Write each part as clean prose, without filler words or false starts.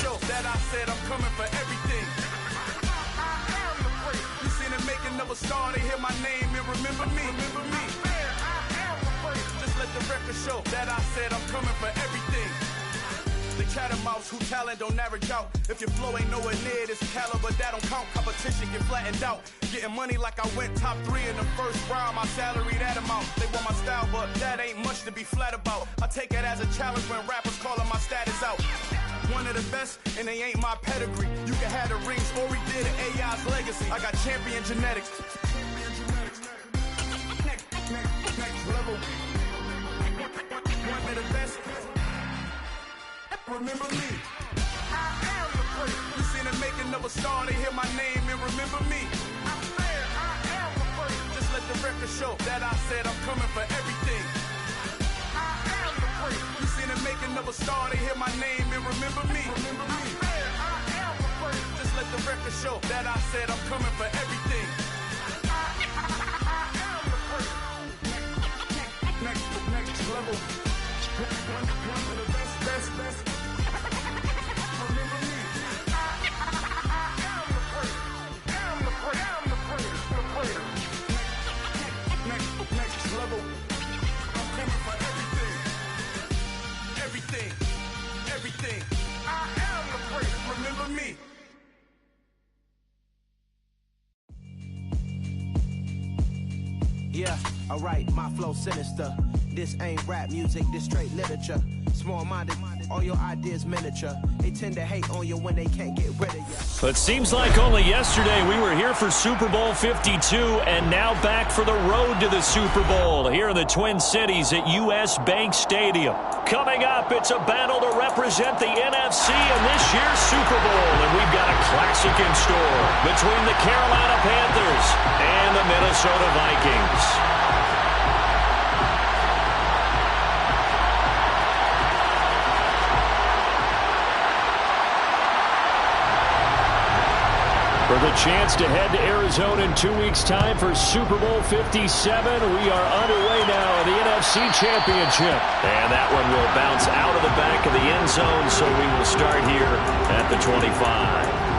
show that I said I'm coming for everything. You seen the making of a star, they hear my name and remember me. Just let the record show that I said I'm coming for everything. The catamounts who talent don't average out. If your flow ain't nowhere near this caliber, that don't count. Competition get flattened out. Getting money like I went top 3 in the first round. My salary that amount. They want my style, but that ain't much to be flat about. I take it as a challenge when rappers calling my status out. One of the best, and they ain't my pedigree. You can have the rings, or we did an AI's legacy. I got champion genetics. Next level. One of the best. Remember me. You seen the making of a star, they hear my name and remember me. Just let the record show that I said I'm coming for everything. You seen the making of a star, they hear my name and remember me. Just let the record show that I said I'm coming for everything. Next level. One of the best. Next level. I'm coming for everything. I am the great. Remember me. Yeah, alright, my flow sinister. This ain't rap music, this straight literature. Small-minded, all your ideas miniature. They tend to hate on you when they can't get rid of you. But it seems like only yesterday we were here for Super Bowl 52 and now back for the road to the Super Bowl here in the Twin Cities at US Bank Stadium. Coming up, it's a battle to represent the NFC in this year's Super Bowl. And we've got a classic in store between the Carolina Panthers and the Minnesota Vikings. For the chance to head to Arizona in 2 weeks' time for Super Bowl 57, we are underway now in the NFC Championship. And that one will bounce out of the back of the end zone, so we will start here at the 25.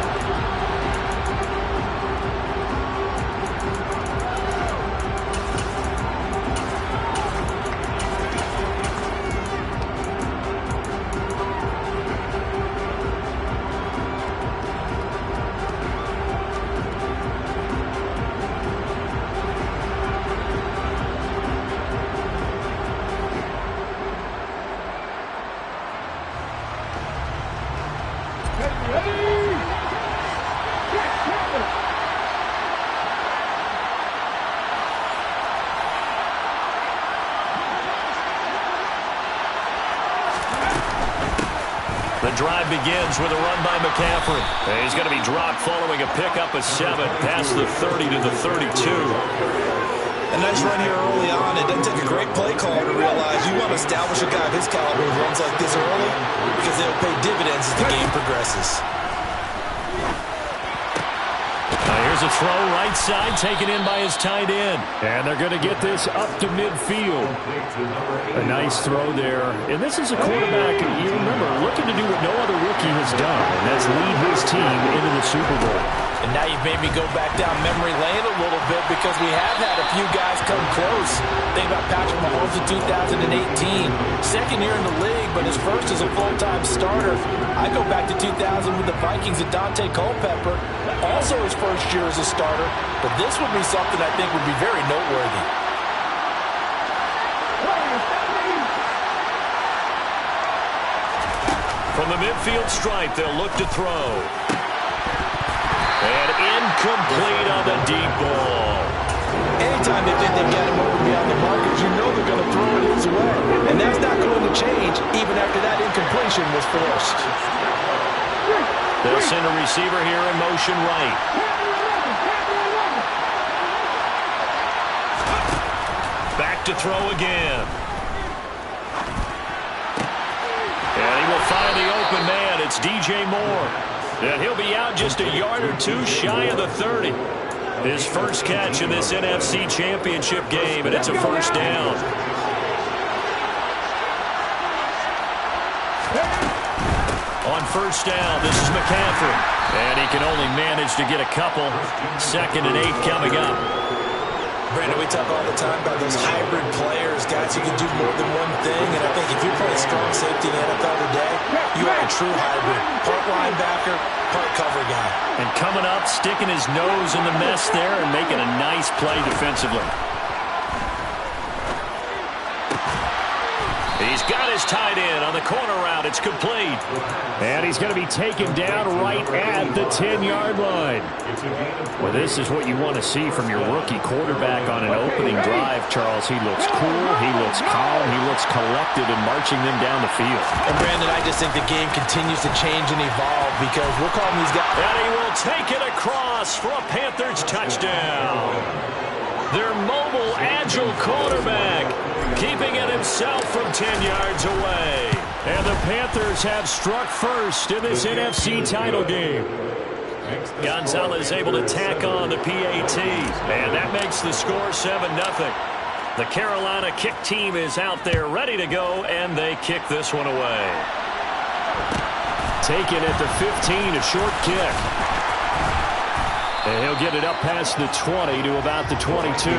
The drive begins with a run by McCaffrey. He's going to be dropped following a pickup of 7 past the 30 to the 32. A nice run here early on. It doesn't take a great play caller to realize you want to establish a guy of his caliber who runs like this early because they'll pay dividends as the game progresses. Here's a throw right side taken in by his tight end. And they're going to get this up to midfield. A nice throw there. And this is a quarterback, you remember, looking to do what no other rookie has done, and that's lead his team into the Super Bowl. And now you've made me go back down memory lane a little bit because we have had a few guys come close. Think about Patrick Mahomes in 2018. Second year in the league, but his first as a full-time starter. I go back to 2000 with the Vikings and Dante Culpepper. Also his first year as a starter. But this would be something I think would be very noteworthy. From the midfield stripe, they'll look to throw. And incomplete on the deep ball. Anytime they think they've got him over beyond the markers, you know they're going to throw it his way. And that's not going to change even after that incompletion was forced. They'll send a receiver here in motion right. Back to throw again. And he will find the open man. It's DJ Moore. And he'll be out just a yard or two shy of the 30. His first catch in this NFC Championship game, and it's a first down. On first down, this is McCaffrey. And he can only manage to get a couple. 2nd and 8 coming up. Brandon, we talk all the time about those hybrid players, guys who can do more than one thing. And I think if you're playing strong safety in the NFL today, you are a true hybrid. Part linebacker, part cover guy. And coming up, sticking his nose in the mess there and making a nice play defensively. He's got his tight end on the corner route. It's complete. And he's going to be taken down right at the 10-yard line. Well, this is what you want to see from your rookie quarterback on an opening drive, Charles. He looks cool. He looks calm. He looks collected in marching them down the field. And, Brandon, I just think the game continues to change and evolve because we're calling these guys. And he will take it across for a Panthers touchdown. Their mobile, agile quarterback keeping it himself from 10 yards away. And the Panthers have struck first in this NFC title game. Gonzalez able to tack on the PAT. And that makes the score 7-0. The Carolina kick team is out there ready to go, and they kick this one away. Taken at the 15, a short kick. And he'll get it up past the 20 to about the 22.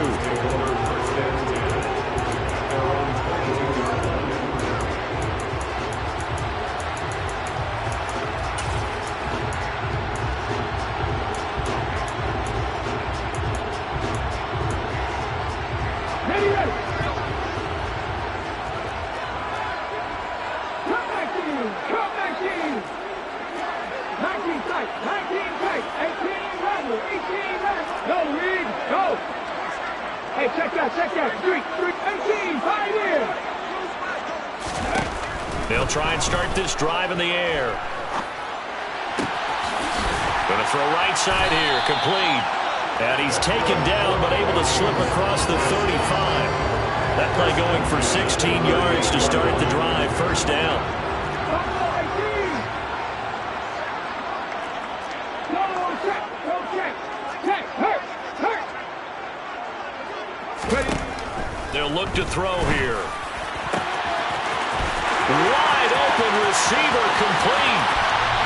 They'll try and start this drive in the air. Going to throw right side here, complete. And he's taken down, but able to slip across the 35. That play going for 16 yards to start the drive, first down. They'll look to throw here. Wide open receiver, complete.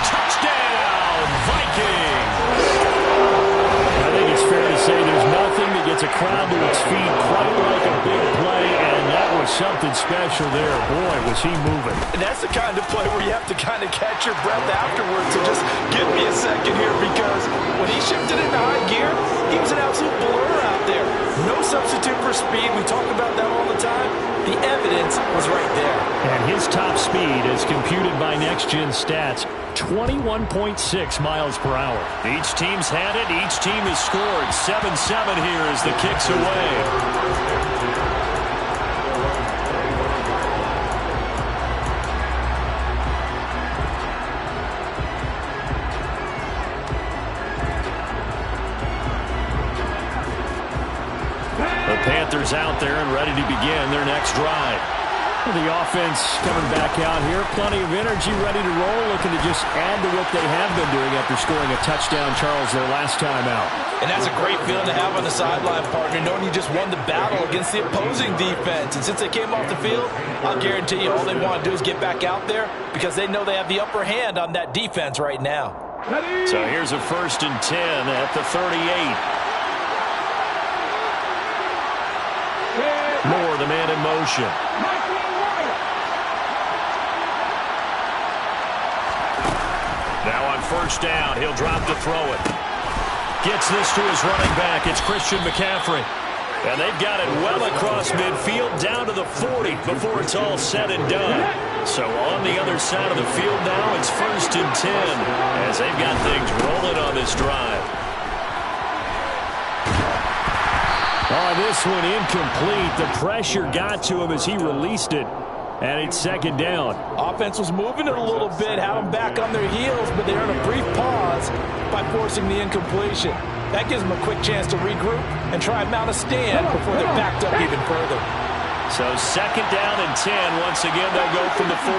Touchdown, Vikings. I think it's fair to say there's nothing that gets a crowd to its feet quite like a big play, and that was something special there. Boy, was he moving. And that's the kind of play where you have to kind of catch your breath afterwards. So just give me a second here, because when he shifted into high gear, he was an absolute blur out there. No substitute for speed. We talk about that all the time. The evidence was right there. And his top speed, as computed by Next Gen Stats, 21.6 miles per hour. Each team's had it. Each team has scored. 7-7 here as the kick's away. Panthers out there and ready to begin their next drive. The offense coming back out here. Plenty of energy, ready to roll, looking to just add to what they have been doing after scoring a touchdown, Charles, their last time out. And that's a great feeling to have on the sideline, partner, knowing you just won the battle against the opposing defense. And since they came off the field, I'll guarantee you all they want to do is get back out there because they know they have the upper hand on that defense right now. So here's a 1st and 10 at the 38. Moore, the man in motion. Now on first down, he'll drop to throw it. Gets this to his running back. It's Christian McCaffrey. And they've got it well across midfield, down to the 40 before it's all said and done. So on the other side of the field now, it's 1st and 10 as they've got things rolling on this drive. Oh, this one incomplete. The pressure got to him as he released it. And it's 2nd down. Offense was moving it a little bit, had them back on their heels, but they're in a brief pause by forcing the incompletion. That gives them a quick chance to regroup and try and mount a stand before they're backed up even further. So 2nd down and 10. Once again, they'll go from the 40.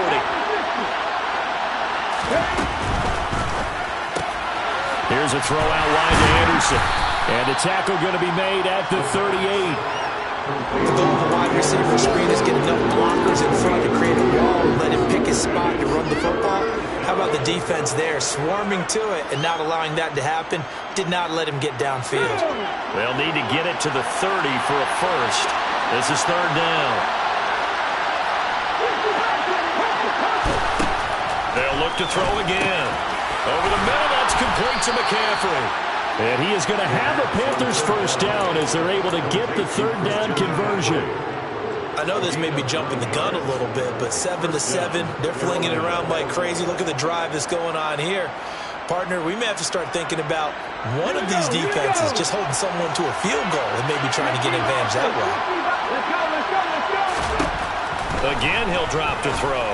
Here's a throw out wide to Anderson. And a tackle going to be made at the 38. The goal of a wide receiver screen is get enough blockers in front to create a wall, let him pick his spot to run the football. How about the defense there, swarming to it and not allowing that to happen? Did not let him get downfield. They'll need to get it to the 30 for a first. This is third down. They'll look to throw again. Over the middle, that's complete to McCaffrey. And he is going to have a Panthers first down as they're able to get the third down conversion. I know this may be jumping the gun a little bit, but 7-7, they're flinging it around like crazy. Look at the drive that's going on here. Partner, we may have to start thinking about one of these defenses just holding someone to a field goal and maybe trying to get an advantage that way. Again, he'll drop to throw.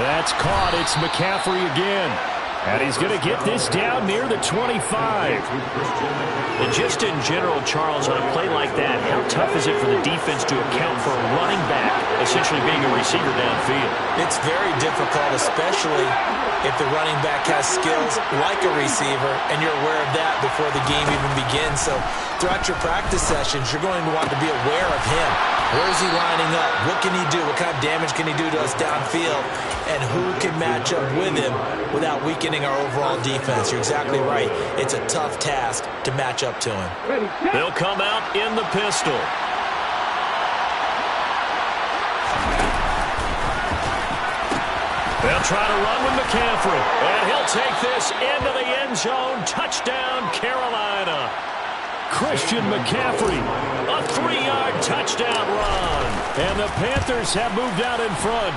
That's caught. It's McCaffrey again. And he's going to get this down near the 25. And just in general, Charles, on a play like that, how tough is it for the defense to account for a running back essentially being a receiver downfield? It's very difficult, especially if the running back has skills like a receiver, and you're aware of that before the game even begins. So throughout your practice sessions, you're going to want to be aware of him. Where is he lining up? What can he do? What kind of damage can he do to us downfield? And who can match up with him without weakening our overall defense? You're exactly right. It's a tough task to match up to him. They'll come out in the pistol. They'll try to run with McCaffrey. And he'll take this into the end zone. Touchdown, Carolina. Christian McCaffrey, a 3-yard touchdown run. And the Panthers have moved out in front.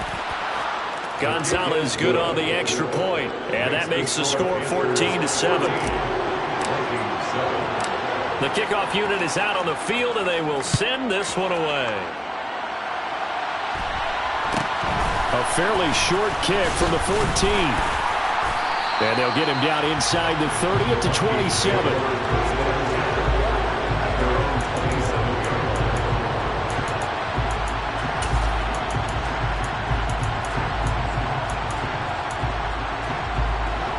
Gonzalez good on the extra point. And that makes the score 14-7. The kickoff unit is out on the field, and they will send this one away. A fairly short kick from the 14. And they'll get him down inside the 30 at the 27.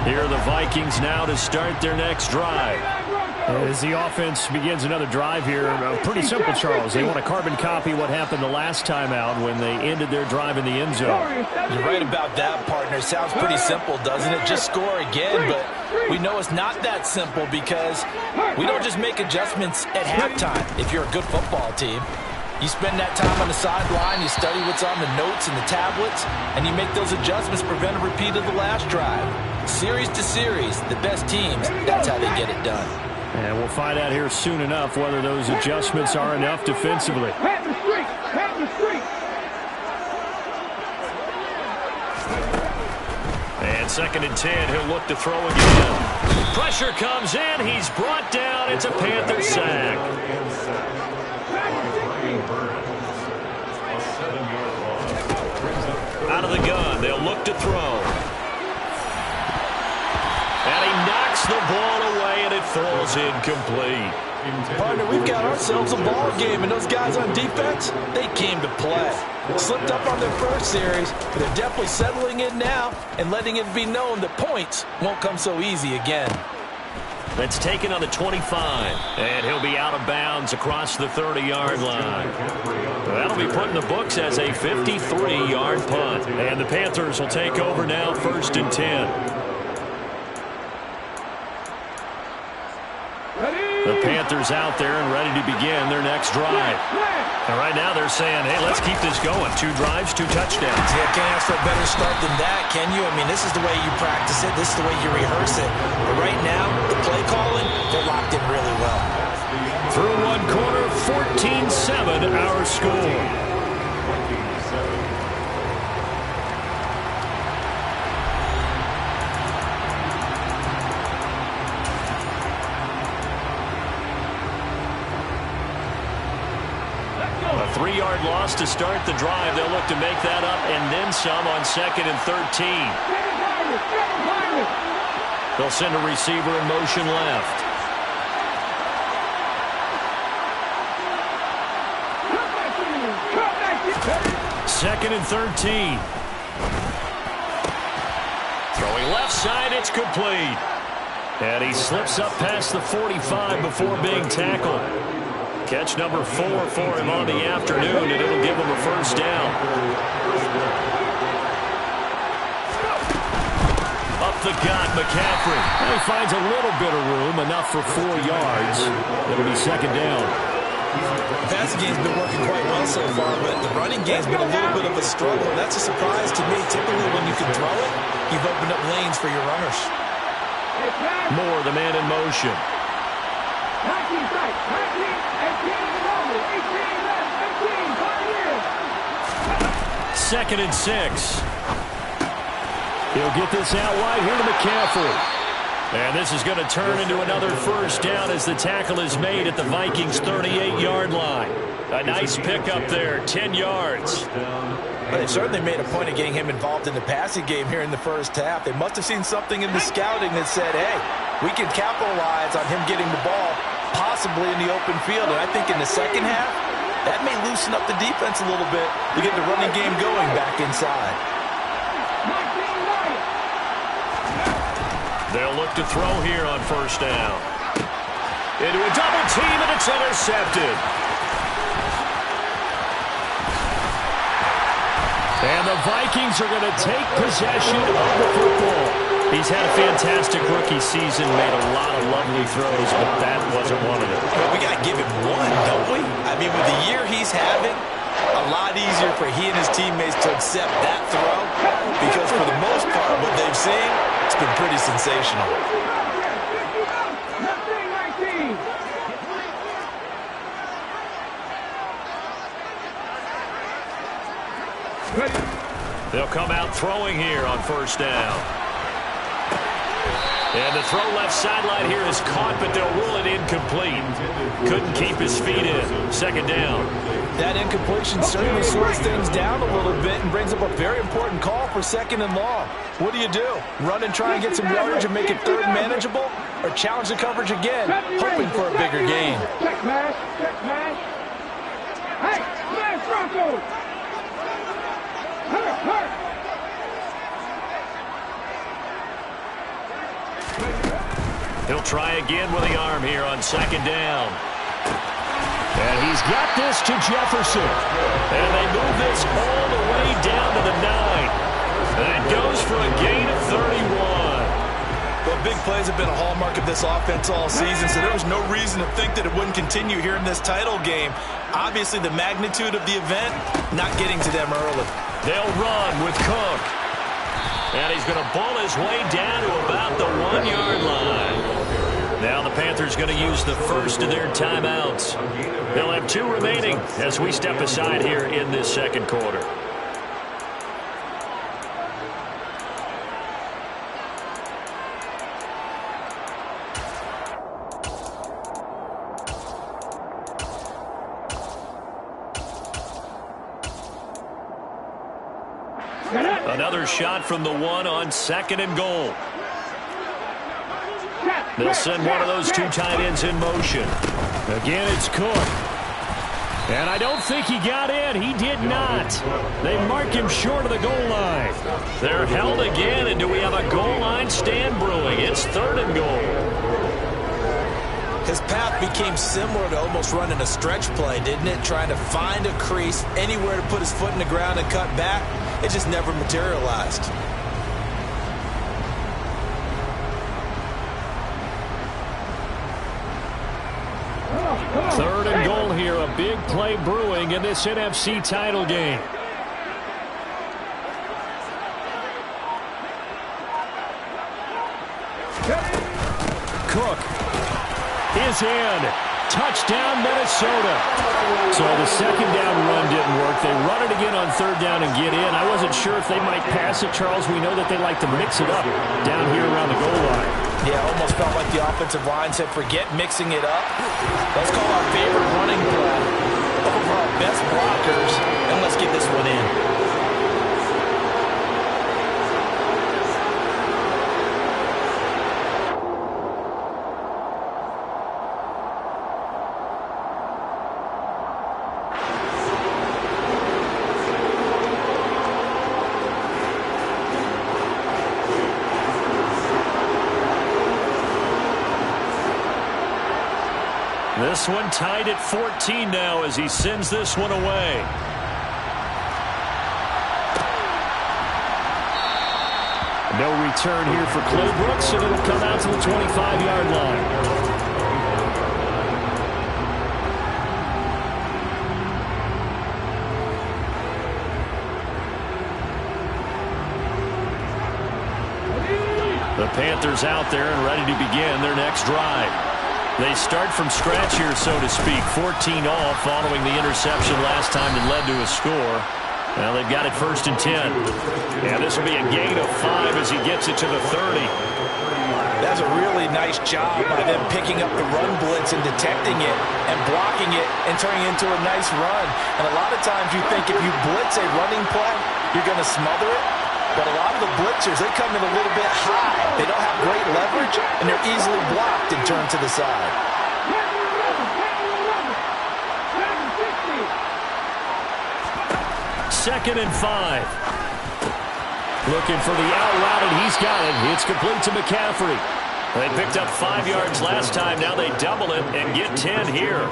Here are the Vikings now to start their next drive. As the offense begins another drive here, pretty simple, Charles. They want to carbon copy what happened the last time out when they ended their drive in the end zone. You're right about that, partner. Sounds pretty simple, doesn't it? Just score again, but we know it's not that simple because we don't just make adjustments at halftime if you're a good football team. You spend that time on the sideline, you study what's on the notes and the tablets, and you make those adjustments to prevent a repeat of the last drive. Series to series, the best teams, that's how they get it done. And we'll find out here soon enough whether those adjustments are enough defensively. And 2nd and 10, he'll look to throw again. Pressure comes in, he's brought down, it's a Panther sack. Out of the gun, they'll look to throw. And he knocks the ball away, and it falls incomplete. Partner, we've got ourselves a ball game, and those guys on defense, they came to play. Slipped up on their first series, but they're definitely settling in now and letting it be known that points won't come so easy again. That's taken on the 25, and he'll be out of bounds across the 30-yard line. That'll be put in the books as a 53-yard punt, and the Panthers will take over now, 1st and 10. The Panthers out there and ready to begin their next drive. And right now they're saying, hey, let's keep this going. 2 drives, 2 touchdowns. Yeah, can't ask for a better start than that, can you? I mean, this is the way you practice it. This is the way you rehearse it. But right now, the play calling, they're locked in really well. Through one quarter, 14-7 our score. A 3-yard loss to start the drive. They'll look to make that up and then some on 2nd and 13. They'll send a receiver in motion left. Second and 13. Throwing left side, it's complete. And he slips up past the 45 before being tackled. Catch number 4 for him on the afternoon, and it'll give him a first down. the gut, McCaffrey. And he finds a little bit of room, enough for 4 yards. It'll be second down. The passing game's been working quite well so far, but the running game's been a little bit of a struggle. And that's a surprise to me. Typically, when you can throw it, you've opened up lanes for your runners. Moore, the man in motion. 2nd and 6. He'll get this out wide here to McCaffrey. And this is going to turn into another first down as the tackle is made at the Vikings' 38-yard line. A nice pickup there, 10 yards. But they certainly made a point of getting him involved in the passing game here in the first half. They must have seen something in the scouting that said, hey, we can capitalize on him getting the ball, possibly in the open field. And I think in the second half, that may loosen up the defense a little bit to get the running game going back inside. They'll look to throw here on first down. Into a double team, and it's intercepted. And the Vikings are going to take possession of the football. He's had a fantastic rookie season, made a lot of lovely throws, but that wasn't one of them. But we got to give him one, don't we? I mean, with the year he's having, a lot easier for he and his teammates to accept that throw because for the most part, what they've seen, it's been pretty sensational. They'll come out throwing here on first down. And the throw left sideline here is caught, but they'll rule it incomplete. Couldn't keep his feet in. Second down. That incompletion certainly slows things down a little bit and brings up a very important call for 2nd and long. What do you do? Run and try and get some yardage and make it 3rd manageable? Or challenge the coverage again, hoping for a bigger gain? Check smash. Check smash. Hey, smash Bronco! Hurt! He'll try again with the arm here on second down. And he's got this to Jefferson. And they move this all the way down to the 9. And it goes for a gain of 31. Well, big plays have been a hallmark of this offense all season, so there was no reason to think that it wouldn't continue here in this title game. Obviously, the magnitude of the event, not getting to them early. They'll run with Cook. And he's going to ball his way down to about the 1-yard line. Now the Panthers going to use the first of their timeouts. They'll have 2 remaining as we step aside here in this second quarter. Another shot from the 1 on 2nd and goal. They'll send one of those 2 tight ends in motion. Again, it's Cook. And I don't think he got in. He did not. They mark him short of the goal line. They're held again, and do we have a goal line stand brewing? It's 3rd and goal. His path became similar to almost running a stretch play, didn't it? Trying to find a crease, anywhere to put his foot in the ground and cut back. It just never materialized. Third and goal here, a big play brewing in this NFC title game. Cook is in. Touchdown, Minnesota. So the second down run didn't work. They run it again on 3rd down and get in. I wasn't sure if they might pass it, Charles. We know that they like to mix it up down here around the goal line. Yeah, almost felt like the offensive line said, forget mixing it up. Let's call our favorite running play over our best blockers, and let's get this one in. This one tied at 14 now as he sends this one away. No return here for Clay Brooks, and it'll come out to the 25-yard line. The Panthers out there and ready to begin their next drive. They start from scratch here, so to speak. 14 all following the interception last time that led to a score. Now they've got it 1st and 10. And this will be a gain of 5 as he gets it to the 30. That's a really nice job by them picking up the run blitz and detecting it and blocking it and turning it into a nice run. And a lot of times you think if you blitz a running play, you're going to smother it. But a lot of the blitzers, they come in a little bit high. They don't have great leverage, and they're easily blocked and turned to the side. 2nd and 5. Looking for the out route, and he's got it. It's complete to McCaffrey. They picked up 5 yards last time. Now they double it and get 10 here.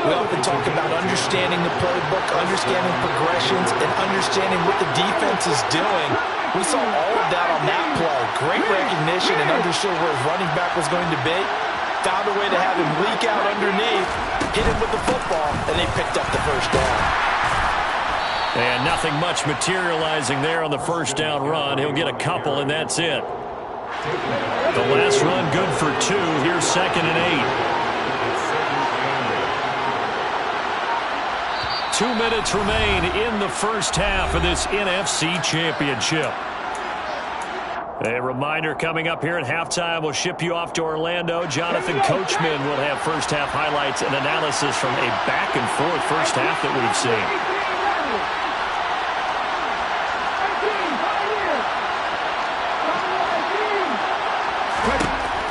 We often talk about understanding the playbook, understanding progressions, and understanding what the defense is doing. We saw all of that on that play. Great recognition and understood where his running back was going to be. Found a way to have him leak out underneath, hit him with the football, and they picked up the 1st down. And nothing much materializing there on the 1st down run. He'll get a couple, and that's it. The last run good for 2. Here's 2nd and 8. 2 minutes remain in the first half of this NFC Championship. A reminder coming up here at halftime, we'll ship you off to Orlando. Jonathan Coachman will have first half highlights and analysis from a back-and-forth first half that we've seen.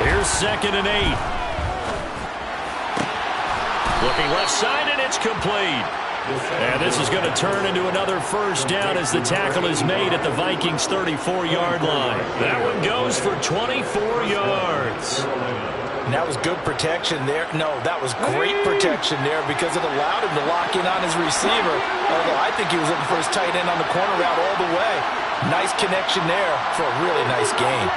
Here's 2nd and 8. Looking left side, and it's complete. And this is going to turn into another 1st down as the tackle is made at the Vikings' 34-yard line. That one goes for 24 yards. And that was good protection there. No, that was great protection there because it allowed him to lock in on his receiver. Although I think he was looking for his tight end on the corner route all the way. Nice connection there for a really nice gain.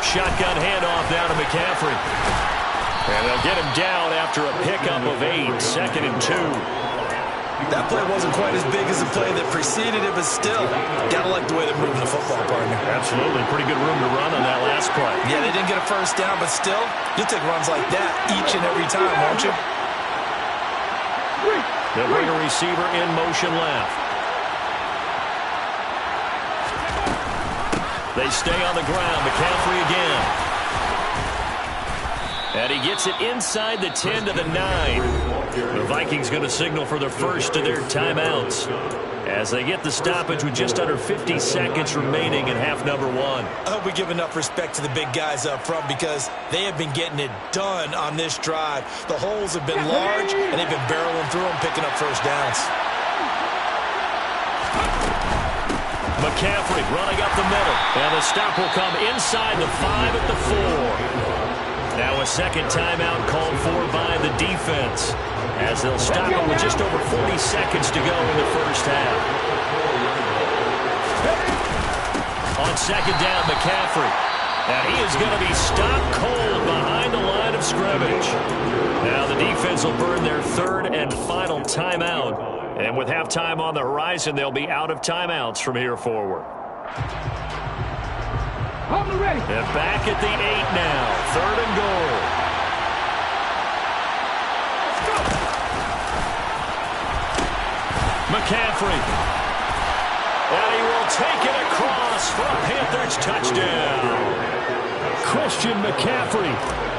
Shotgun handoff down to McCaffrey. And they'll get him down after a pickup of 8. 2nd and 2. That play wasn't quite as big as the play that preceded it, but still, gotta like the way they're moving the football, partner. Absolutely. Pretty good room to run on that last play. Yeah, they didn't get a 1st down, but still, you'll take runs like that each and every time, won't you? They'll bring a receiver in motion left. They stay on the ground. McCaffrey again. And he gets it inside the 10 to the 9. The Vikings going to signal for the first of their timeouts as they get the stoppage with just under 50 seconds remaining in half number 1. I hope we give enough respect to the big guys up front because they have been getting it done on this drive. The holes have been large, and they've been barreling through them, picking up 1st downs. McCaffrey running up the middle. And the stop will come inside the 5 at the 4. Now a 2nd timeout called for by the defense as they'll stop it with just over 40 seconds to go in the first half. On 2nd down, McCaffrey. And he is going to be stopped cold behind the line of scrimmage. Now the defense will burn their 3rd and final timeout. And with halftime on the horizon, they'll be out of timeouts from here forward. And back at the 8 now. 3rd and goal. McCaffrey. And he will take it across for a Panthers touchdown. Christian McCaffrey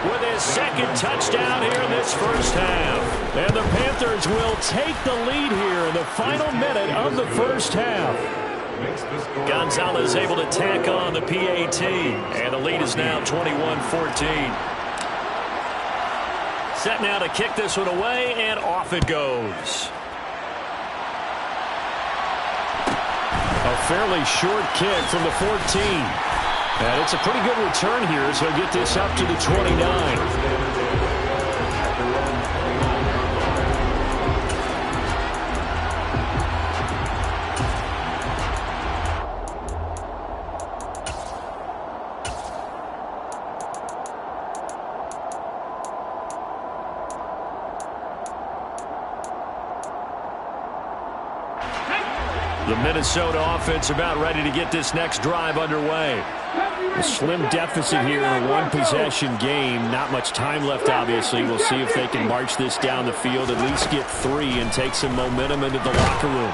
with his 2nd touchdown here in this first half. And the Panthers will take the lead here in the final minute of the first half. Gonzalez able to tack on the PAT. And the lead is now 21-14. Set now to kick this one away, and off it goes. A fairly short kick from the 14. And it's a pretty good return here as he'll get this up to the 29. The Minnesota offense about ready to get this next drive underway. A slim deficit here in a one-possession game. Not much time left, obviously. We'll see if they can march this down the field, at least get 3 and take some momentum into the locker room.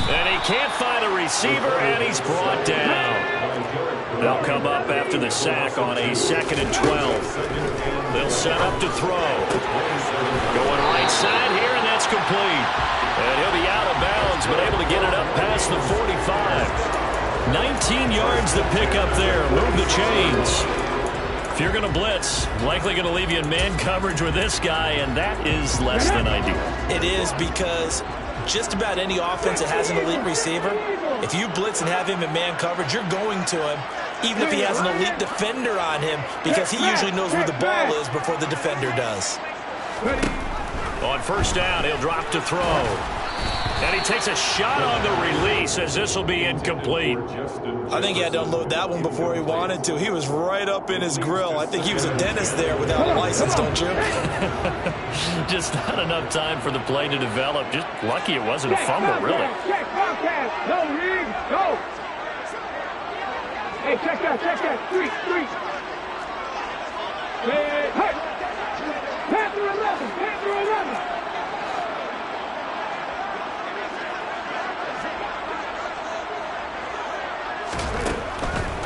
And he can't find a receiver, and he's brought down. They'll come up after the sack on a 2nd and 12. They'll set up to throw. Going right side here, and that's complete. And he'll be out of bounds, but able to get it up past the 45. 19 yards to pick up there. Move the chains. If you're going to blitz, likely going to leave you in man coverage with this guy, and that is less than ideal. It is, because just about any offense that has an elite receiver, if you blitz and have him in man coverage, you're going to him, even if he has an elite defender on him, because he usually knows where the ball is before the defender does. On first down, he'll drop to throw. And he takes a shot on the release as this will be incomplete. I think he had to unload that one before he wanted to. He was right up in his grill. I think he was a dentist there without a license, don't you? Just not enough time for the play to develop. Just lucky it wasn't a fumble, really. Check, Bobcat. No, Reed, go. Hey, check that. 3. Hey, Panther 11.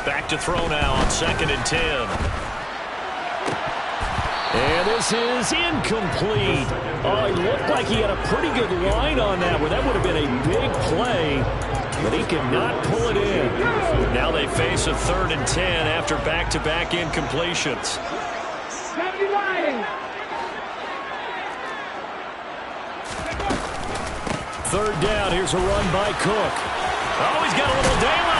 Back to throw now on 2nd and 10. And this is incomplete. Oh, it looked like he had a pretty good line on that one. That would have been a big play, but he could not pull it in. Now they face a 3rd and 10 after back-to-back incompletions. 79. 3rd down. Here's a run by Cook. Oh, he's got a little daylight.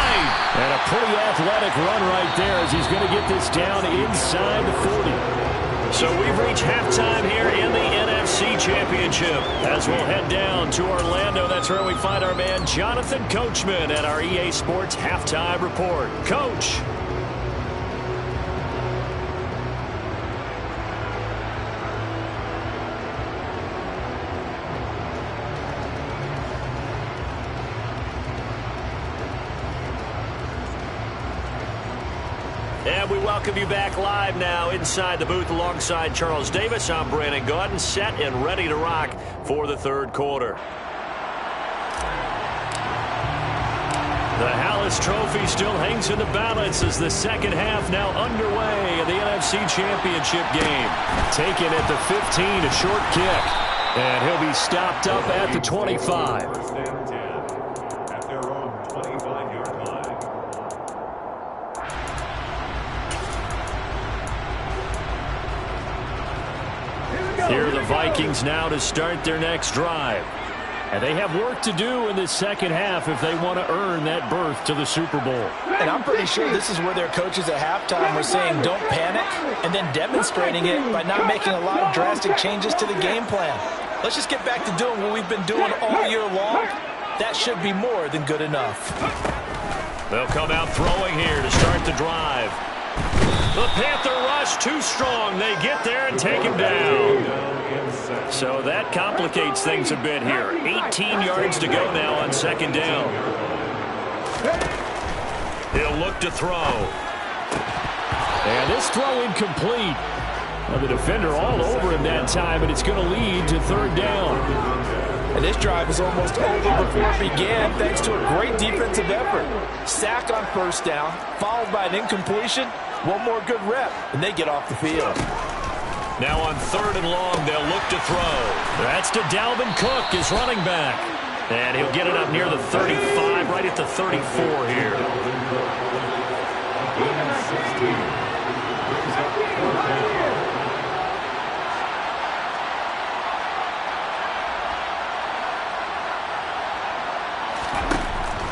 And a pretty athletic run right there as he's going to get this down inside the 40. So we've reached halftime here in the NFC Championship. As we'll head down to Orlando, that's where we find our man Jonathan Coachman at our EA Sports Halftime Report. Coach. And we welcome you back live now inside the booth alongside Charles Davis. I'm Brandon Gaudin, set and ready to rock for the 3rd quarter. The Hallis Trophy still hangs in the balance as the 2nd half now underway in the NFC Championship game. Taken at the 15, a short kick. And he'll be stopped up at the 25. Here are the Vikings now to start their next drive. And they have work to do in this 2nd half if they want to earn that berth to the Super Bowl. And I'm pretty sure this is where their coaches at halftime were saying don't panic, and then demonstrating it by not making a lot of drastic changes to the game plan. Let's just get back to doing what we've been doing all year long. That should be more than good enough. They'll come out throwing here to start the drive. The Panther rush too strong. They get there and take him down. So that complicates things a bit here. 18 yards to go now on 2nd down. He'll look to throw. And this throw incomplete. Well, the defender all over him that time, but it's going to lead to 3rd down. And this drive was almost over before it began thanks to a great defensive effort. Sack on 1st down, followed by an incompletion. One more good rep, and they get off the field. Now on 3rd and long, they'll look to throw. That's to Dalvin Cook, his running back. And he'll get it up near the 35, right at the 34 here.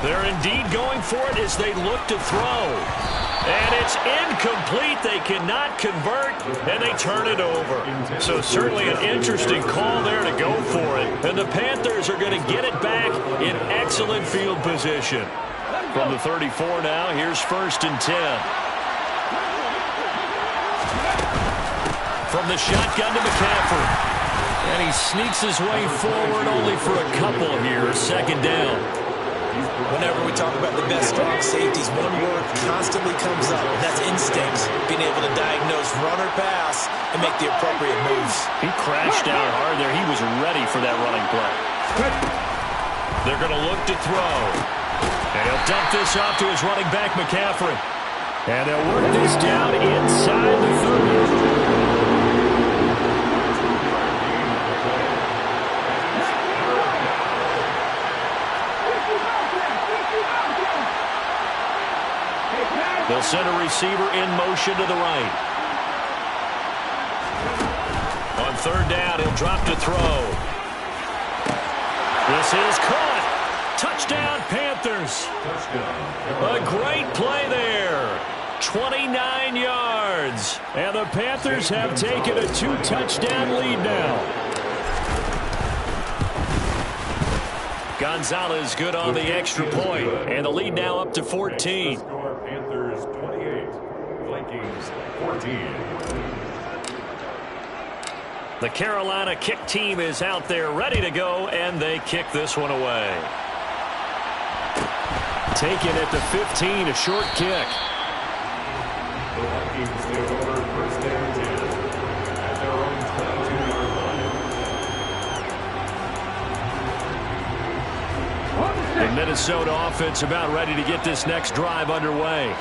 They're indeed going for it as they look to throw. And it's incomplete. They cannot convert, and they turn it over. So certainly an interesting call there to go for it. And the Panthers are going to get it back in excellent field position. From the 34 now, here's 1st and 10. From the shotgun to McCaffrey. And he sneaks his way forward only for a couple here. 2nd down. Whenever we talk about the best strong safeties, one word constantly comes up, and that's instincts. Being able to diagnose run or pass and make the appropriate moves. He crashed down hard there. He was ready for that running play. They're going to look to throw. And he'll dump this off to his running back, McCaffrey. And they'll work this down inside the 30. They'll send a receiver in motion to the right. On third down, he'll drop to throw. This is caught. Touchdown, Panthers. A great play there. 29 yards. And the Panthers have taken a 2-touchdown lead now. Gonzalez good on the extra point. And the lead now up to 14. Panthers 28, Vikings 14. The Carolina kick team is out there ready to go, and they kick this one away. Taken at the 15, a short kick. The Vikings take over first and 10 at their own 22-yard line. The Minnesota offense about ready to get this next drive underway.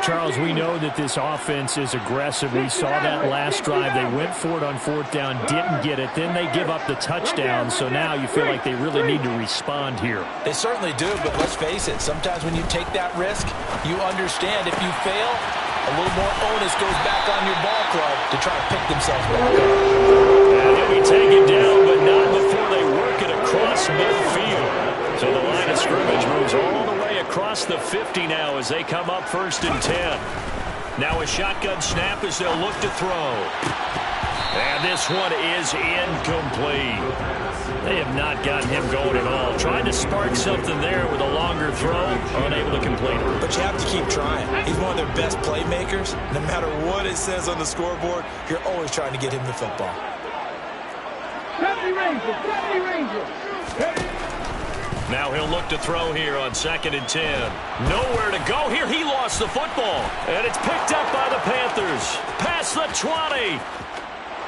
Charles, we know that this offense is aggressive. We saw that last drive. They went for it on fourth down, didn't get it. Then they give up the touchdown, so now you feel like they really need to respond here. They certainly do, but let's face it, sometimes when you take that risk, you understand if you fail, a little more onus goes back on your ball club to try to pick themselves back up. And he'll be taken down, but not before they work it across midfield. So the line of scrimmage moves all the way across the 50 now as they come up first and 10. Now a shotgun snap as they'll look to throw. And this one is incomplete. They have not gotten him going at all. Trying to spark something there with a longer throw, unable to complete it. But you have to keep trying. He's one of their best playmakers. No matter what it says on the scoreboard, you're always trying to get him the football. 70 Rangers, 70 Rangers. Now he'll look to throw here on 2nd and 10. Nowhere to go here. He lost the football. And it's picked up by the Panthers. Past the 20.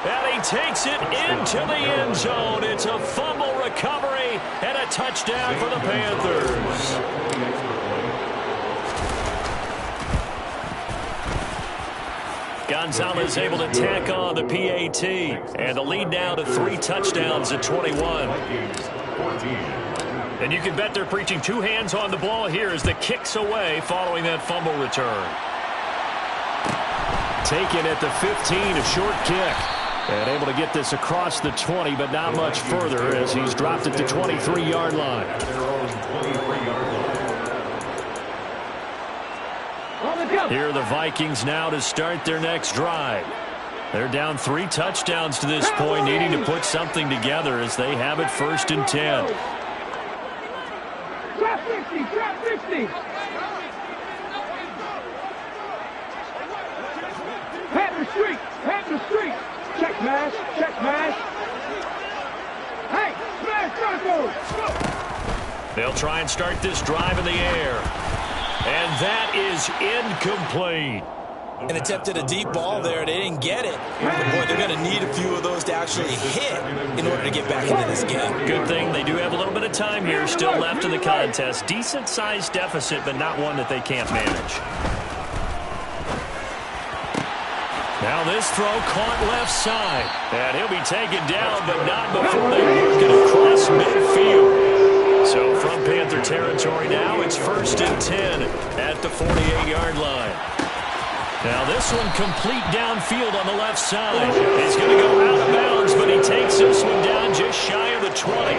And he takes it into the end zone. It's a fumble recovery and a touchdown for the Panthers. Gonzalez able to tack on the PAT. And the lead now to 3 touchdowns at 21. And you can bet they're preaching 2 hands on the ball here as the kick's away following that fumble return. Taken at the 15, a short kick. And able to get this across the 20, but not much further as he's dropped at the 23-yard line. Here are the Vikings now to start their next drive. They're down 3 touchdowns to this point, needing to put something together as they have it 1st and 10. Drop 50, drop 50. Pat the street. Check mash, check mash. Hey, smash Broncos. They'll try and start this drive in the air. And that is incomplete. And attempted a deep ball there. They didn't get it. But boy, they're going to need a few of those to actually hit in order to get back into this game. Good thing they do have a little bit of time here still left in the contest. Decent-sized deficit, but not one that they can't manage. Now this throw caught left side. And he'll be taken down, but not before they work it across midfield. So from Panther territory now, it's 1st and 10 at the 48-yard line. Now this one complete downfield on the left side. He's going to go out of bounds, but he takes this one down just shy of the 20.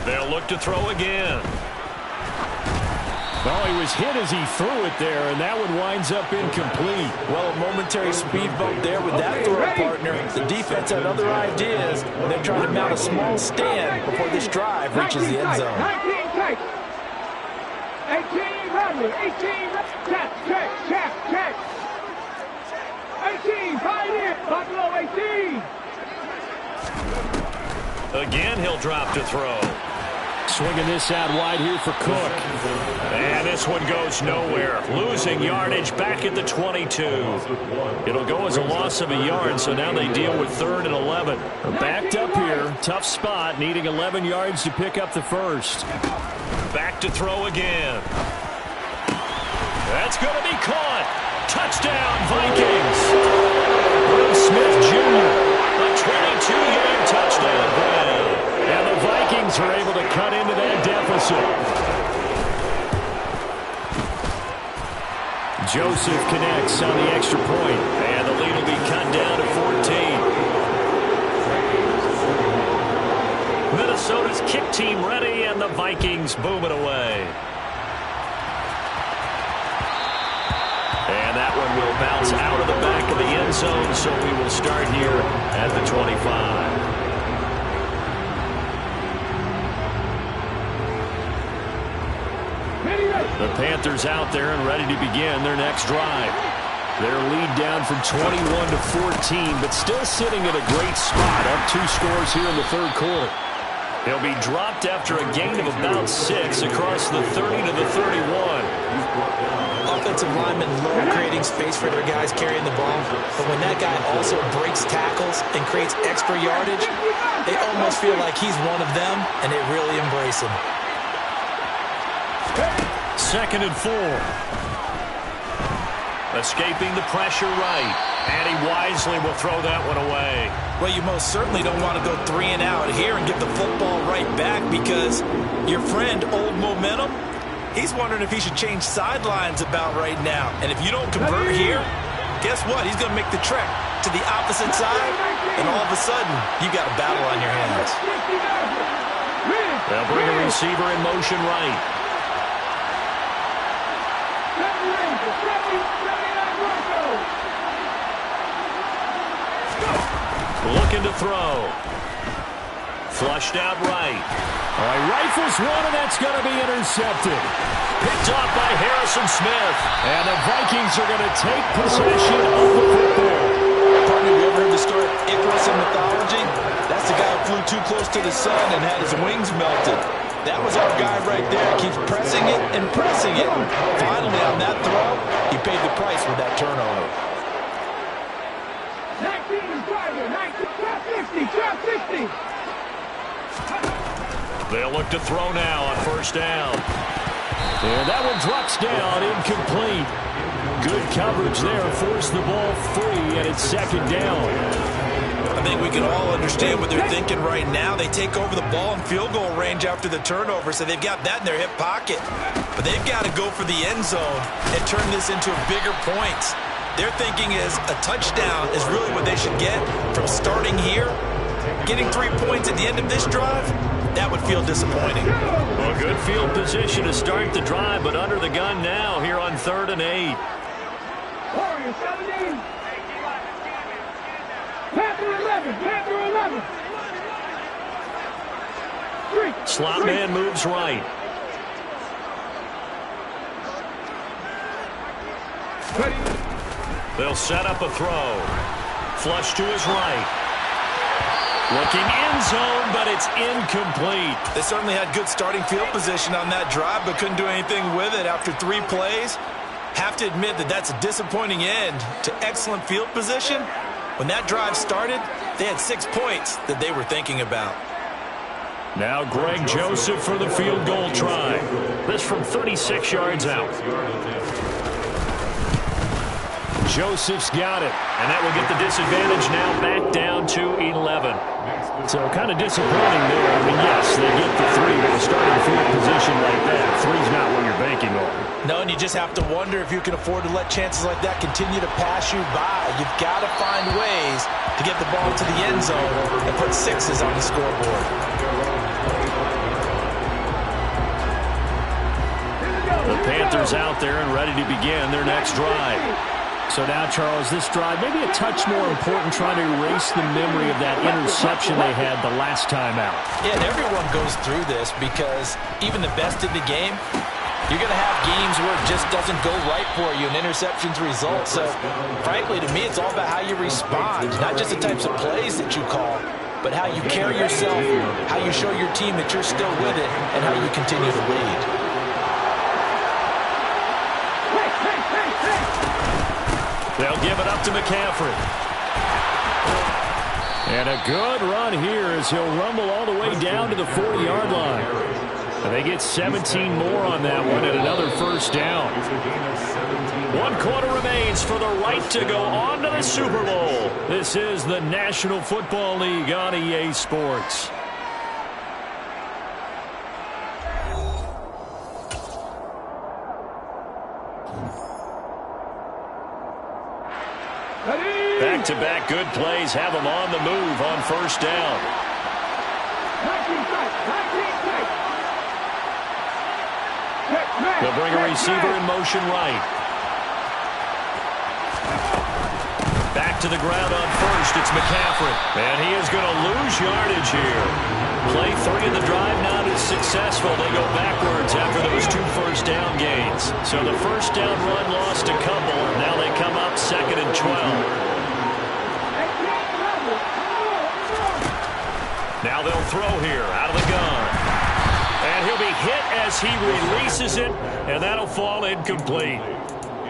They'll look to throw again. Oh, he was hit as he threw it there, and that one winds up incomplete. Well, a momentary speed bump there with that throw partner. The defense had other ideas, and they're trying to mount a small stand before this drive reaches the end zone. 19 tight. 18, Rodley, 18, check. 18, Pioneer, Buffalo 18. Again, he'll drop to throw. Swinging this out wide here for Cook. And this one goes nowhere. Losing yardage back at the 22. It'll go as a loss of a yard, so now they deal with 3rd and 11. Backed up here. Tough spot, needing 11 yards to pick up the first. Back to throw again. That's going to be caught. Touchdown, Vikings. Bruce Smith Jr. A 22-yard touchdown play. And the Vikings are able to cut into that deficit. Joseph connects on the extra point. And the lead will be cut down to 14. Minnesota's kick team ready, and the Vikings boom it away. And that one will bounce out of the back of the end zone, so we will start here at the 25. The Panthers out there and ready to begin their next drive. Their lead down from 21 to 14, but still sitting at a great spot, up 2 scores here in the 3rd quarter. He'll be dropped after a gain of about 6 across the 30 to the 31. Offensive linemen love creating space for their guys carrying the ball, but when that guy also breaks tackles and creates extra yardage, they almost feel like he's one of them, and they really embrace him. 2nd and 4. Escaping the pressure right. And he wisely will throw that one away. Well, you most certainly don't want to go 3 and out here and get the football right back, because your friend, Old Momentum, he's wondering if he should change sidelines about right now. And if you don't convert here, guess what? He's going to make the trek to the opposite side, and all of a sudden, you got a battle on your hands. They'll bring a receiver in motion right. Looking to throw. Flushed out right. All right, rifles one, and that's going to be intercepted. Picked off by Harrison Smith. And the Vikings are going to take possession of the football. Partner, you ever heard the story of Icarus in mythology? That's the guy who flew too close to the sun and had his wings melted. That was our guy right there. Keeps pressing it and pressing it. Finally, on that throw, he paid the price with that turnover. 19 driver, 19, trap 50. They'll look to throw now on 1st down. And that one drops down, incomplete. Good coverage there, forced the ball free, and it's 2nd down. I think we can all understand what they're thinking right now. They take over the ball in field goal range after the turnover, so they've got that in their hip pocket. But they've got to go for the end zone and turn this into bigger points. Their thinking is a touchdown is really what they should get from starting here. Getting 3 points at the end of this drive, that would feel disappointing. Well, good field position to start the drive, but under the gun now here on 3rd and 8. Warrior 17. Panther 11. Slot man moves right. They'll set up a throw. Flush to his right. Looking end zone, but it's incomplete. They certainly had good starting field position on that drive, but couldn't do anything with it after 3 plays. Have to admit that that's a disappointing end to excellent field position. When that drive started, they had 6 points that they were thinking about. Now Greg Joseph for the field goal try. This from 36 yards out. Joseph's got it. And that will get the disadvantage now back down to 11. So kind of disappointing there. I mean, yes, they get the 3, but a starting field position like that, 3's not what you're banking on. No, and you just have to wonder if you can afford to let chances like that continue to pass you by. You've got to find ways to get the ball to the end zone and put 6s on the scoreboard. The Panthers out there and ready to begin their next drive. So now, Charles, this drive maybe a touch more important, trying to erase the memory of that interception they had the last time out. Yeah, and everyone goes through this because even the best in the game, You're going to have games where it just doesn't go right for you and interceptions result. So, frankly, to me, it's all about how you respond, not just the types of plays that you call, but how you carry yourself, how you show your team that you're still with it, and how you continue to lead. They'll give it up to McCaffrey. And a good run here as he'll rumble all the way down to the 40-yard line. And they get 17 more on that one and another first down. 1 quarter remains for the right to go on to the Super Bowl. This is the National Football League on EA Sports. Back-to-back good plays have them on the move on first down. They'll bring a receiver in motion right. Back to the ground on first. It's McCaffrey. And he is going to lose yardage here. Play 3 of the drive not as successful. They go backwards after those 2 first down gains. So the first down run lost a couple. Now they come up 2nd and 12. Now they'll throw here out of the gun. And he'll be hit as he releases it, and that'll fall incomplete.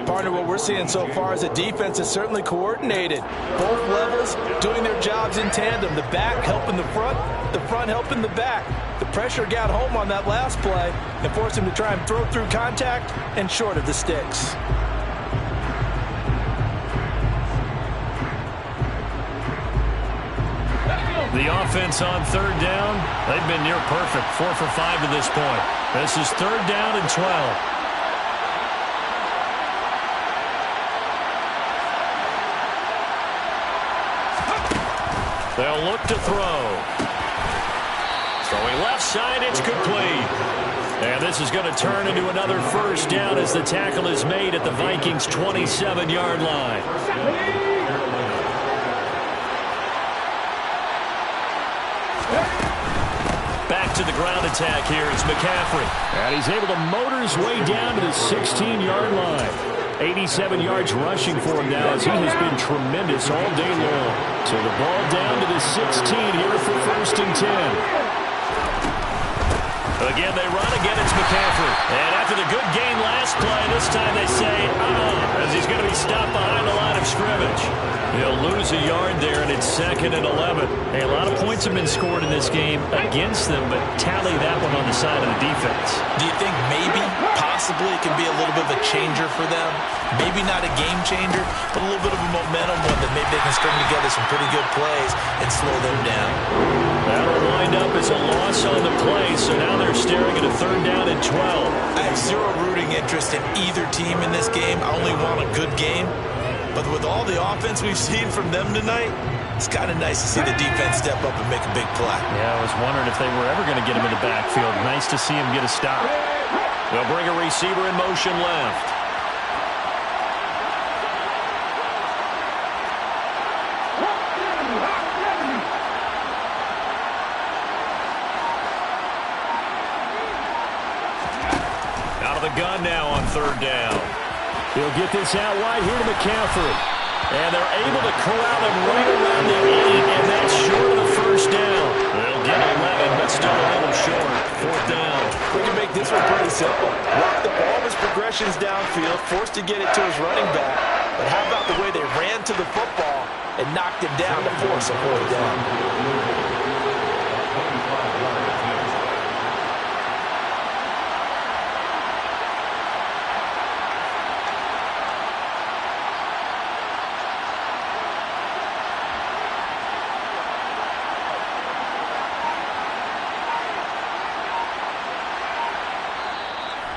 Partner, what we're seeing so far is the defense is certainly coordinated. Both levels doing their jobs in tandem. The back helping the front helping the back. The pressure got home on that last play and forced him to try and throw through contact and short of the sticks. The offense on 3rd down, they've been near perfect, 4 for 5 to this point. This is 3rd down and 12. They'll look to throw. Throwing left side, it's complete. And this is going to turn into another first down as the tackle is made at the Vikings' 27-yard line. Back to the ground attack here. It's McCaffrey. And he's able to motor his way down to the 16-yard line. 87 yards rushing for him now as he has been tremendous all day long. So the ball down to the 16 here for 1st and 10. Again, they run. Again, it's McCaffrey. And after the good gain last play, this time they say, as he's going to be stopped behind the line of scrimmage. He'll lose a yard there, and it's 2nd and 11. Hey, a lot of points have been scored in this game against them, but tally that one on the side of the defense. Do you think maybe, possibly, it can be a little bit of a changer for them? Maybe not a game changer, but a little bit of a momentum one that maybe they can string together some pretty good plays and slow them down. That'll wind up as a loss on the play, so now they're staring at a 3rd down and 12. I have zero rooting interest in either team in this game. I only want a good game. But with all the offense we've seen from them tonight, it's kind of nice to see the defense step up and make a big play. Yeah, I was wondering if they were ever going to get him in the backfield. Nice to see him get a stop. They'll bring a receiver in motion left. Out of the gun now on 3rd down. He'll get this out wide here to McCaffrey. And they're able to corral him right around the 8, and that's short of the first down. They'll get 11, but still a little short. 4th down. We can make this one pretty simple. Walk the ball of his progressions downfield, forced to get it to his running back. But how about the way they ran to the football and knocked him down to force a 4th down?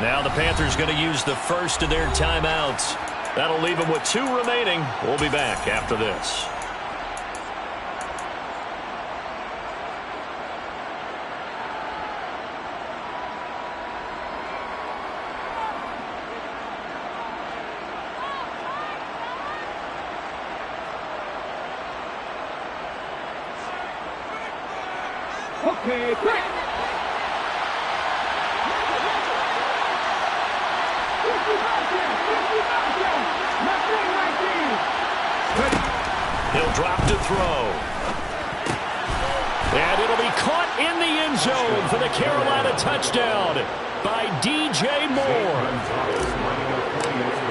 Now the Panthers going to use the first of their timeouts. That'll leave them with 2 remaining. We'll be back after this. Okay, quick. He'll drop to throw. And it'll be caught in the end zone for the Carolina touchdown by DJ Moore.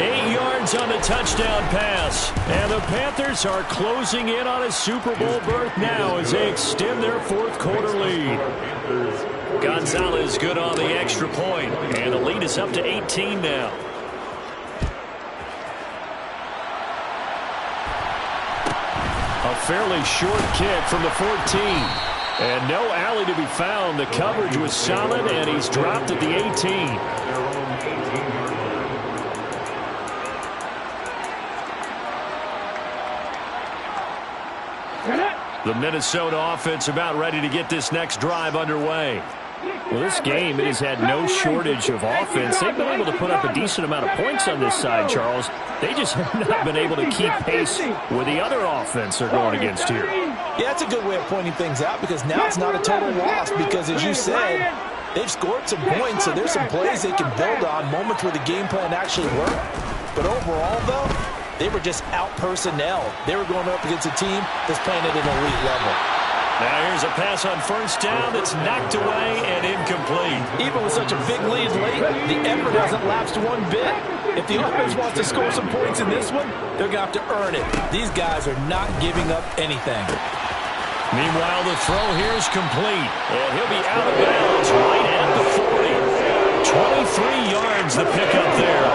8 yards on the touchdown pass. And the Panthers are closing in on a Super Bowl berth now as they extend their fourth quarter lead. Gonzalez good on the extra point, and the lead is up to 18 now. A fairly short kick from the 14. And no alley to be found. The coverage was solid, and he's dropped at the 18. The Minnesota offense about ready to get this next drive underway. Well, this game, it has had no shortage of offense. They've been able to put up a decent amount of points on this side, Charles. They just have not been able to keep pace with the other offense they're going against here. Yeah, that's a good way of pointing things out because now it's not a total loss because, as you said, they've scored some points, so there's some plays they can build on, moments where the game plan actually worked. But overall, though, they were just out-personnel. They were going up against a team that's playing at an elite level. Now here's a pass on first down that's knocked away and incomplete. Even with such a big lead late, the effort hasn't lapsed one bit. If the offense wants to score some points in this one, they're going to have to earn it. These guys are not giving up anything. Meanwhile, the throw here is complete, and he'll be out of bounds right at the 40. 23 yards the pickup there.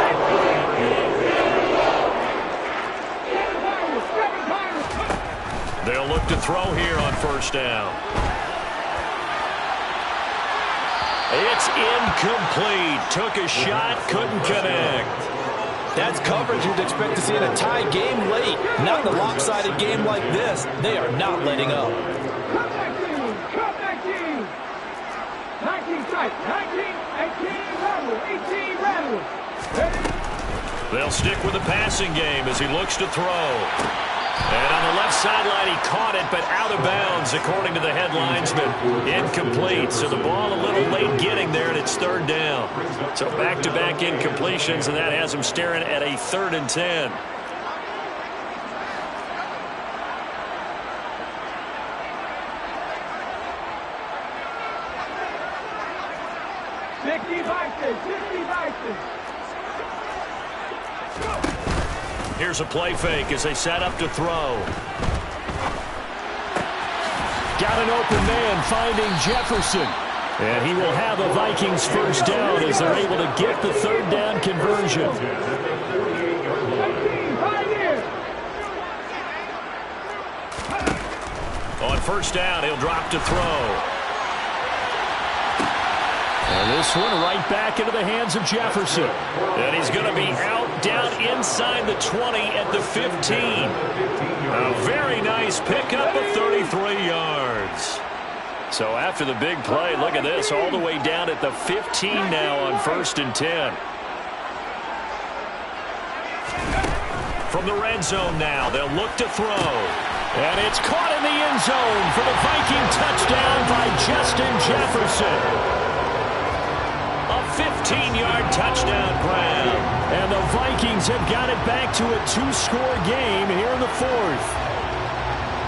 They'll look to throw here on first down. It's incomplete. Took a shot, couldn't connect. That's coverage you'd expect to see in a tie game late. Not in a lopsided game like this. They are not letting up. Come back, team. 19 strike. 19, 18, rattle. 18, rattle. They'll stick with the passing game as he looks to throw. And on the left sideline, he caught it, but out of bounds, according to the head linesman. Incomplete, so the ball a little late getting there, and it's third down. So back-to-back incompletions, and that has him staring at a 3rd and 10. Here's a play fake as they set up to throw. Got an open man finding Jefferson. And he will have a Vikings first down as they're able to get the 3rd down conversion. On first down, he'll drop to throw. And this one right back into the hands of Jefferson. And he's going to be out down inside the 20 at the 15. A very nice pickup of 33 yards. So after the big play, look at this, all the way down at the 15 now on 1st and 10. From the red zone now, they'll look to throw. And it's caught in the end zone for the Viking touchdown by Justin Jefferson. 15-yard touchdown grab. And the Vikings have got it back to a 2-score game here in the 4th.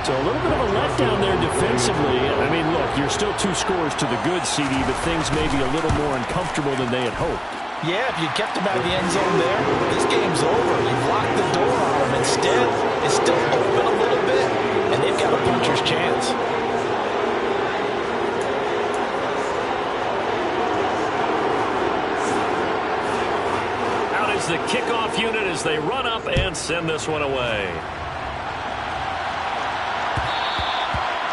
So a little bit of a letdown there defensively. I mean, look, you're still 2 scores to the good, CD, but things may be a little more uncomfortable than they had hoped. Yeah, if you kept them out of the end zone there, this game's over. You've locked the door on them. Instead, it's still open a little bit, and they've got a puncher's chance. The kickoff unit as they run up and send this one away.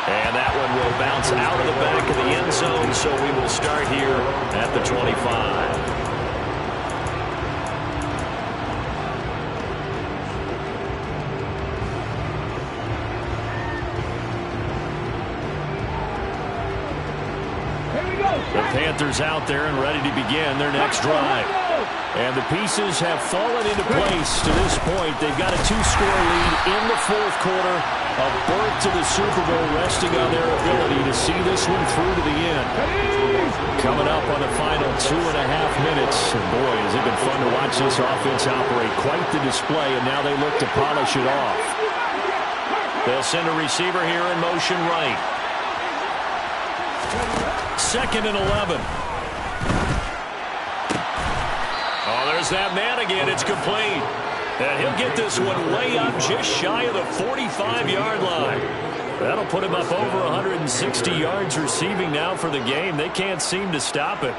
And that one will bounce out of the back of the end zone, so we will start here at the 25. The Panthers out there and ready to begin their next drive. And the pieces have fallen into place to this point. They've got a 2-score lead in the 4th quarter. A berth to the Super Bowl resting on their ability to see this one through to the end. Coming up on the final 2.5 minutes. And boy, has it been fun to watch this offense operate. Quite the display, and now they look to polish it off. They'll send a receiver here in motion right. 2nd and 11. Oh, there's that man again. It's complete. And he'll get this one way up just shy of the 45-yard line. That'll put him up over 160 yards receiving now for the game. They can't seem to stop it.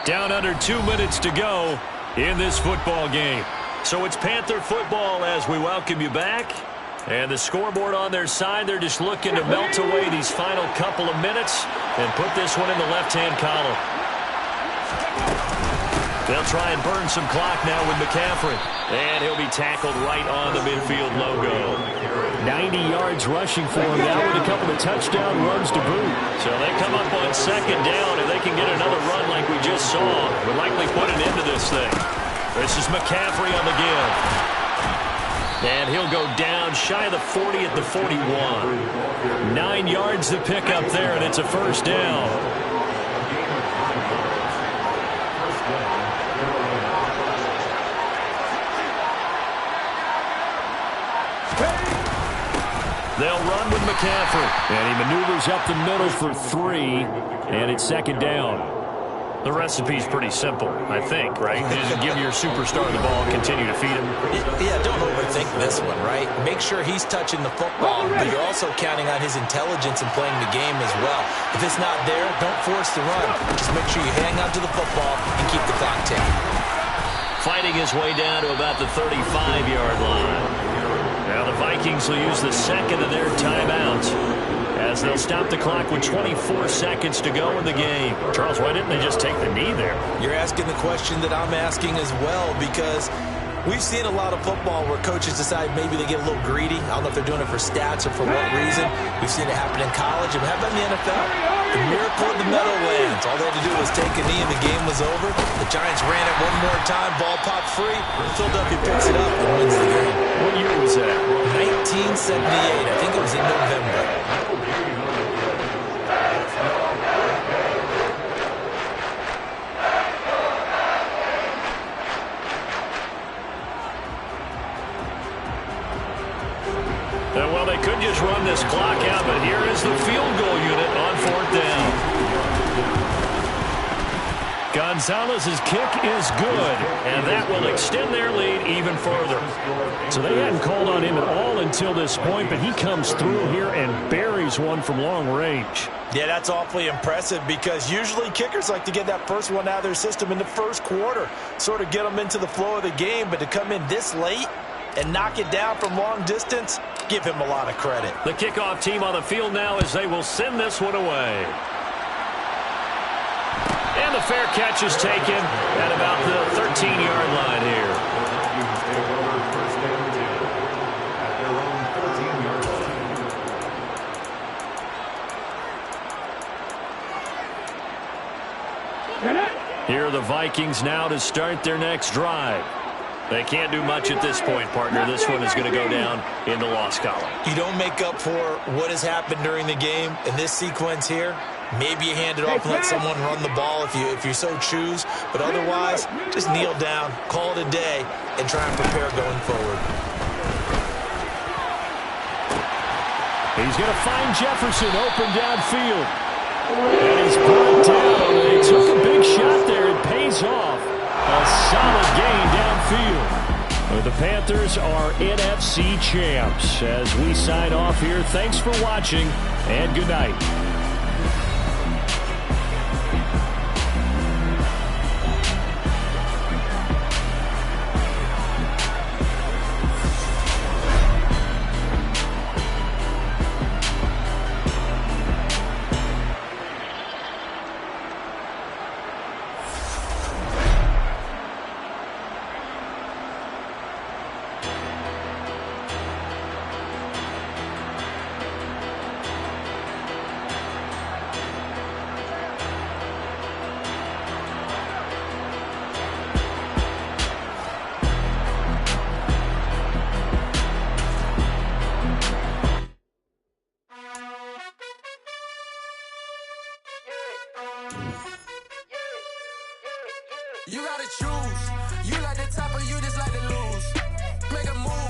Down under 2 minutes to go in this football game. So it's Panther football as we welcome you back. And the scoreboard on their side, they're just looking to melt away these final couple of minutes and put this one in the left-hand column. They'll try and burn some clock now with McCaffrey. And he'll be tackled right on the midfield logo. 90 yards rushing for him now with a couple of touchdown runs to boot. So they come up on 2nd down. If they can get another run like we just saw, would likely put an end to this thing. This is McCaffrey on the give. And he'll go down shy of the 40 at the 41. 9 yards to pick up there, and it's a 1st down. They'll run with McCaffrey. And he maneuvers up the middle for 3, and it's 2nd down. The recipe's pretty simple, I think, right? Just give your superstar the ball, continue to feed him. Yeah, don't overthink this one, right? Make sure he's touching the football, but you're also counting on his intelligence in playing the game as well. If it's not there, don't force the run. Just make sure you hang on to the football and keep the clock ticking. Fighting his way down to about the 35-yard line. Now the Vikings will use the 2nd of their timeouts as they'll stop the clock with 24 seconds to go in the game. Charles, why didn't they just take the knee there? You're asking the question that I'm asking as well, because we've seen a lot of football where coaches decide maybe they get a little greedy. I don't know if they're doing it for stats or for what reason. We've seen it happen in college, and how about in the NFL? The miracle of the Meadowlands. All they had to do was take a knee and the game was over. The Giants ran it one more time, ball popped free. Philadelphia picks it up and wins the game. What year was that? 1978. I think it was in November. Well, they could just run this clock out, but here is the field goal unit on 4th down. Gonzalez's kick is good, and that will extend their lead even further. So they hadn't called on him at all until this point, but he comes through here and buries one from long range. Yeah, that's awfully impressive because usually kickers like to get that first one out of their system in the first quarter, sort of get them into the flow of the game, but to come in this late and knock it down from long distance, give him a lot of credit. The kickoff team on the field now as they will send this one away. And the fair catch is taken at about the 13-yard line here. Here are the Vikings now to start their next drive. They can't do much at this point, partner. This one is going to go down in the loss column. You don't make up for what has happened during the game in this sequence here. Maybe you hand it off and let someone run the ball if you so choose. But otherwise, just kneel down, call it a day, and try and prepare going forward. He's going to find Jefferson open downfield. And he's brought down. They took a big shot there. It pays off. A solid gain downfield. The Panthers are NFC champs. As we sign off here, thanks for watching, and good night. You gotta choose. You like the top or you just like to lose. Make a move.